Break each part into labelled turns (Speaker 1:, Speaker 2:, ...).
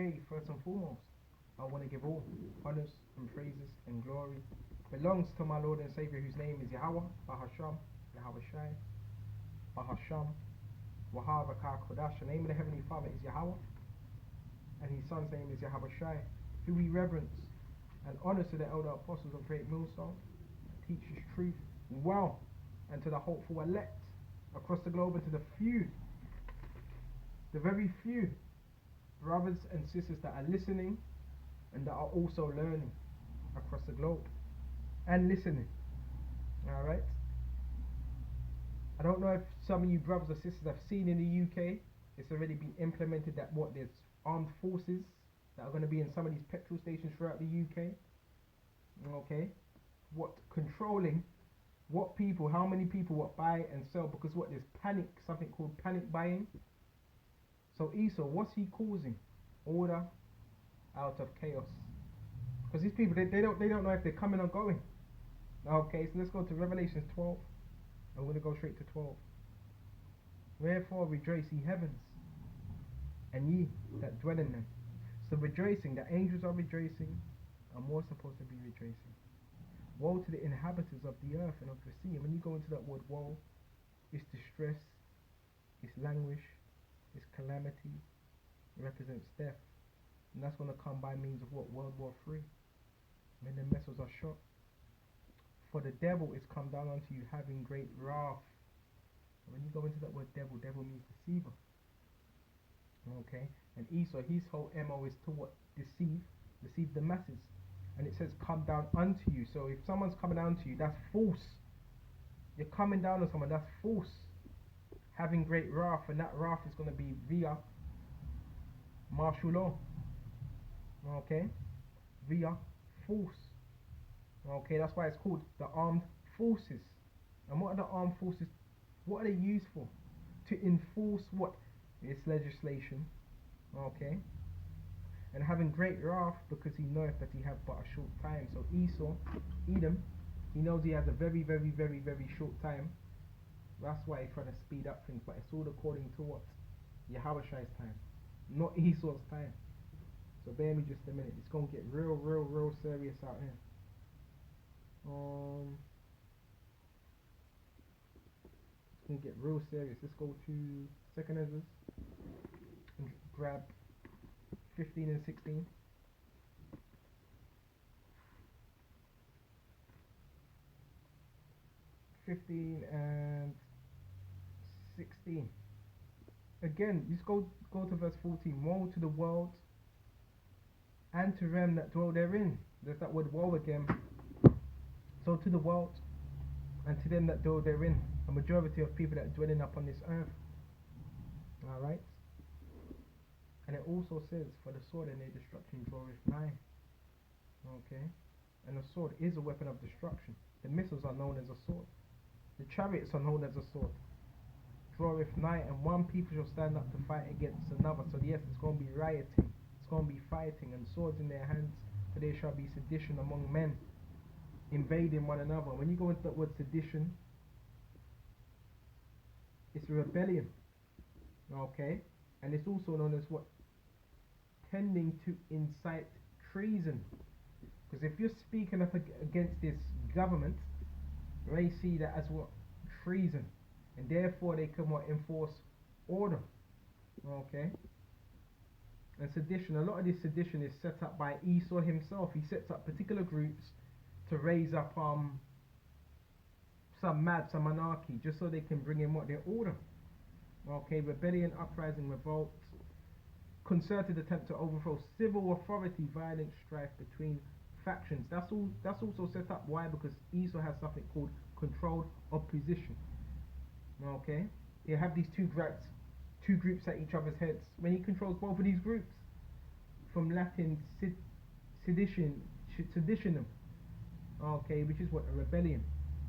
Speaker 1: Okay, first and foremost, I want to give all honors and praises and glory belongs to my Lord and Savior, whose name is Yahweh, Bahasham, Yahweh Shai, Bahasham, Wahavaka Kodash. The name of the Heavenly Father is Yahweh, and his son's name is Yahweh Shai, who we reverence and honor to the elder apostles of Great Millstone, teaches truth well, and to the hopeful elect across the globe, and to the few, the very few brothers and sisters that are listening and that are also learning across the globe and listening. Alright? I don't know if some of you brothers or sisters have seen in the UK, it's already been implemented that there's armed forces that are going to be in some of these petrol stations throughout the UK. Okay? What controlling what people, how many people what buy and sell, because there's panic, something called panic buying. So Esau, what's he causing? Order out of chaos. Because these people, they don't know if they're coming or going. Okay, so let's go to Revelation 12. I'm going to go straight to 12. Wherefore rejoice ye heavens, and ye that dwell in them. So rejoicing, the angels are rejoicing, and we're supposed to be rejoicing. Woe to the inhabitants of the earth and of the sea. And when you go into that word woe, it's distress, it's languish, it's calamity, it represents death. And that's going to come by means of what? World War III. When the missiles are shot. For the devil is come down unto you having great wrath. And when you go into that word devil, devil means deceiver. Okay? And Esau, his whole MO is to what? Deceive the masses. And it says come down unto you. So if someone's coming down to you, that's false. You're coming down on someone, that's false. Having great wrath, and that wrath is going to be via martial law. Okay? Via force. Okay, that's why it's called the armed forces. And what are the armed forces? What are they used for? To enforce what? This legislation. Okay? And having great wrath, because he knoweth that he have but a short time. So Esau, Edom, he knows he has a very, very, very, very short time. That's why he's trying to speed up things. But it's all according to what? Yahushai's time, not Esau's time. So bear me just a minute. It's going to get real, real, real serious out here. It's going to get real serious. Let's go to 2nd Ezra and grab 15 and 16. 15 and 16. Again, just go to verse 14. Woe to the world and to them that dwell therein. There's that word woe again. So to the world and to them that dwell therein, a majority of people that are dwelling upon this earth. Alright? And it also says, for the sword and their destruction draweth nigh. Okay? And the sword is a weapon of destruction. The missiles are known as a sword. The chariots are known as a sword. Draweth nigh, and one people shall stand up to fight against another. So yes, it's going to be rioting. It's going to be fighting, and swords in their hands. For there shall be sedition among men, invading one another. When you go into that word sedition, it's a rebellion. Okay? And it's also known as what? Tending to incite treason. Because if you're speaking up against this government, they see that as what? Treason. And therefore they can what? Enforce order. Okay? And sedition, a lot of this sedition is set up by Esau himself. He sets up particular groups to raise up some anarchy, just so they can bring in what? Their order. Okay, rebellion, uprising, revolt, concerted attempt to overthrow civil authority, violent strife between factions. That's also set up. Why? Because Esau has something called controlled opposition. Okay, you have these two groups at each other's heads. When he controls both of these groups, from Latin seditionum. Okay, which is what? A rebellion.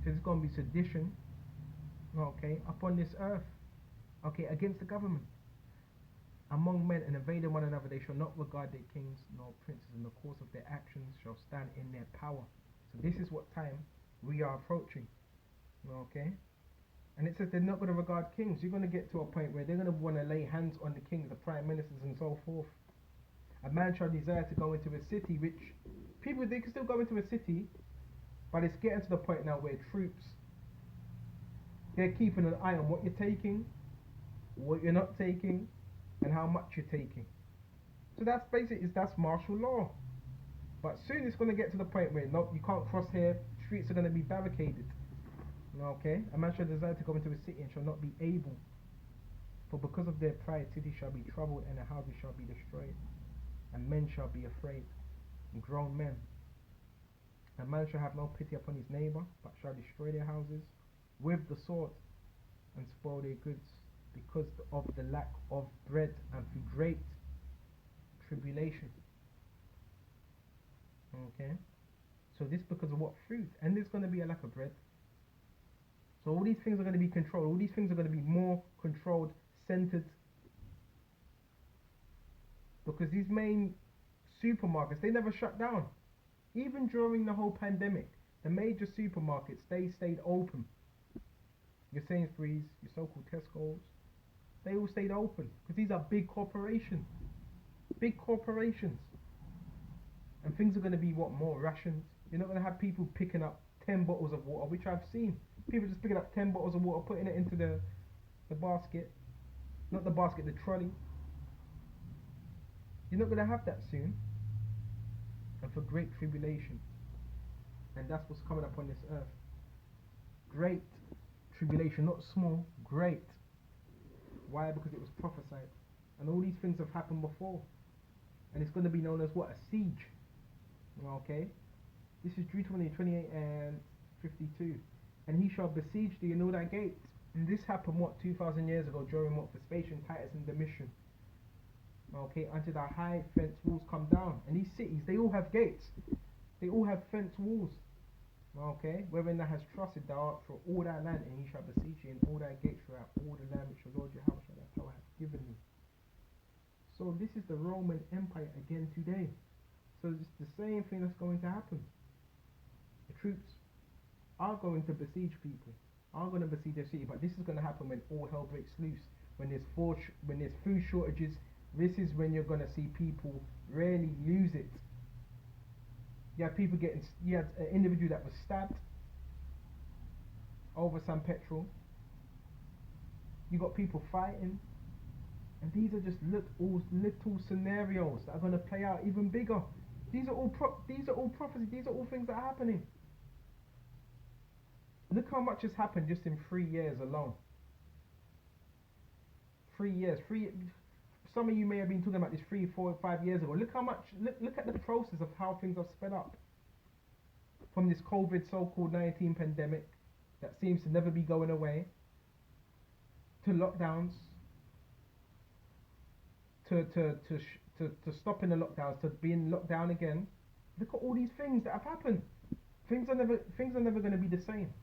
Speaker 1: So it's going to be sedition. Okay, upon this earth. Okay, against the government. Among men, and invading one another, they shall not regard their kings nor princes, and the course of their actions shall stand in their power. So this is what time we are approaching. Okay? And it says they're not going to regard kings. You're going to get to a point where they're going to want to lay hands on the kings, the prime ministers, and so forth. A man shall desire to go into a city, which people, they can still go into a city, but it's getting to the point now where troops, they're keeping an eye on what you're taking, what you're not taking, and how much you're taking. So that's basically, that's martial law. But soon it's going to get to the point where no, you can't cross here. Streets are going to be barricaded. Okay, a man shall desire to go into a city and shall not be able. For because of their pride, cities shall be troubled, and the houses shall be destroyed, and men shall be afraid, and grown men. A man shall have no pity upon his neighbor, but shall destroy their houses with the sword, and spoil their goods, because of the lack of bread, and through great tribulation. Okay, so this because of what? Food, and there's going to be a lack of bread. So all these things are going to be controlled. All these things are going to be more controlled, centered, because these main supermarkets, they never shut down. Even during the whole pandemic, the major supermarkets, they stayed open. Your Sainsbury's, your so-called Tesco's, they all stayed open because these are big corporations. Big corporations. And things are going to be what? More rations. You're not going to have people picking up 10 bottles of water, which I've seen. People just picking up 10 bottles of water, putting it into the basket. Not the basket, the trolley. You're not going to have that soon. And for great tribulation. And that's what's coming up on this earth. Great tribulation, not small, great. Why? Because it was prophesied. And all these things have happened before. And it's going to be known as what? A siege. Okay? This is Deuteronomy 28 and 52. And he shall besiege thee in all thy gates. And this happened, what, 2,000 years ago, during what? Vespasian, Titus, and Domitian. Okay, until the high fence walls come down. And these cities, they all have gates. They all have fence walls. Okay, wherein thou hast trusted thou art for all thy land, and he shall besiege thee in all thy gates throughout all the land which the Lord your house shall have given thee. So this is the Roman Empire again today. So it's the same thing that's going to happen. The troops are going to besiege people, are going to besiege their city, but this is going to happen when all hell breaks loose. When there's food shortages, this is when you're going to see people really lose it. You had people you had an individual that was stabbed over some petrol. You got people fighting. And these are just little scenarios that are going to play out even bigger. These are all prophecies. These are all things that are happening. Look how much has happened just in 3 years alone. 3 years. Some of you may have been talking about this 3, 4, 5 years ago. Look how much. Look at the process of how things have sped up. From this COVID so-called 19 pandemic that seems to never be going away, to lockdowns, to stopping the lockdowns, to being locked down again. Look at all these things that have happened. Things are never going to be the same.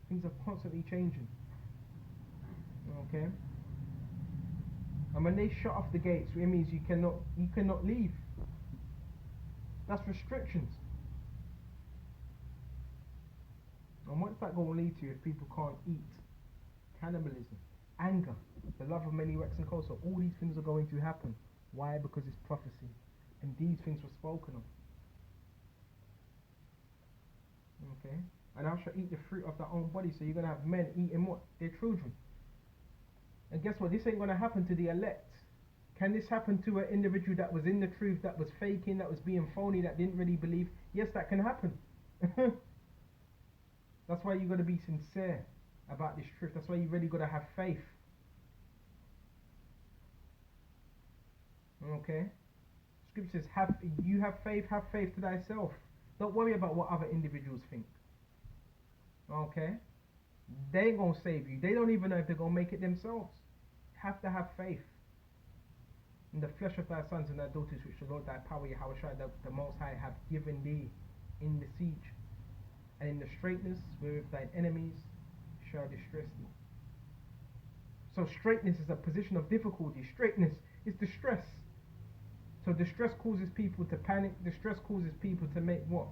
Speaker 1: Things are constantly changing. Okay. And when they shut off the gates, it means you cannot leave. That's restrictions. And what's that going to lead to if people can't eat? Cannibalism, anger, the love of many waxing cold. So all these things are going to happen. Why? Because it's prophecy. And these things were spoken of. Okay? And thou shalt eat the fruit of thy own body. So you're going to have men eating what? Their children. And guess what? This ain't going to happen to the elect. Can this happen to an individual that was in the truth, that was faking, that was being phony, that didn't really believe? Yes, that can happen. That's why you got to be sincere about this truth. That's why you really got to have faith. Okay? Scripture says, you have faith to thyself. Don't worry about what other individuals think. Okay? They ain't going to save you. They don't even know if they're going to make it themselves. Have to have faith in the flesh of thy sons and thy daughters, which the Lord thy power, Yahweh, the Most High, have given thee in the siege, and in the straightness wherewith thine enemies shall distress thee. So straightness is a position of difficulty. Straightness is distress. So distress causes people to panic. Distress causes people to make what?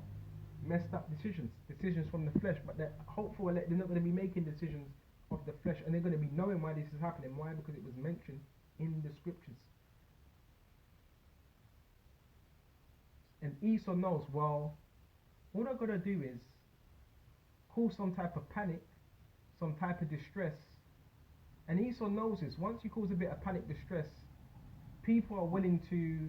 Speaker 1: Messed up decisions from the flesh. But they're hopeful that they're not going to be making decisions of the flesh, and they're going to be knowing why this is happening. Why? Because it was mentioned in the scriptures. And Esau knows, well, all I gotta do is cause some type of panic, some type of distress. And Esau knows this. Once you cause a bit of panic, distress, people are willing to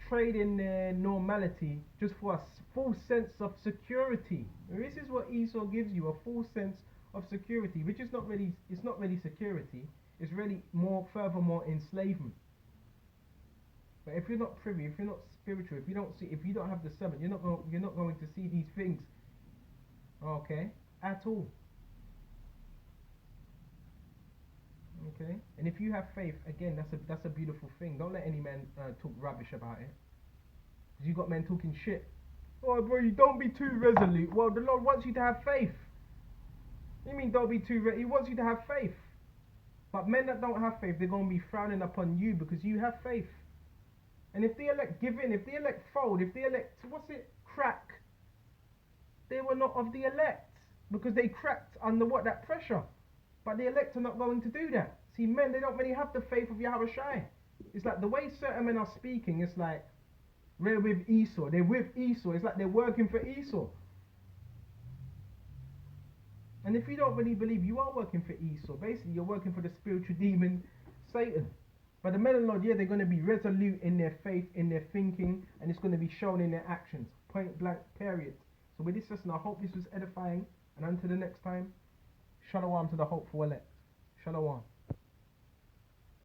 Speaker 1: trade in their normality just for a false sense of security. This is what Esau gives you, a false sense of security, which is not really, it's not really security. It's really more, furthermore, enslavement. But if you're not privy, if you're not spiritual, if you don't have discernment, you're not going to see these things, okay, at all. Okay, and if you have faith, again, that's a beautiful thing. Don't let any man talk rubbish about it, because you got men talking shit. Oh, bro, you don't be too resolute. Well, the Lord wants you to have faith. What do you mean don't be too He wants you to have faith. But men that don't have faith, they're going to be frowning upon you because you have faith. And if the elect give in, if the elect fold, if the elect, crack, they were not of the elect, because they cracked under what? That pressure. But the elect are not going to do that. See, men, they don't really have the faith of Yahweh Shai. It's like the way certain men are speaking, it's like they're with Esau. They're with Esau. It's like they're working for Esau. And if you don't really believe you are working for Esau, basically you're working for the spiritual demon, Satan. But the men of the Lord, yeah, they're going to be resolute in their faith, in their thinking, and it's going to be shown in their actions. Point blank, period. So with this lesson, I hope this was edifying. And until the next time, Shalom to the hopeful elect. Shalom.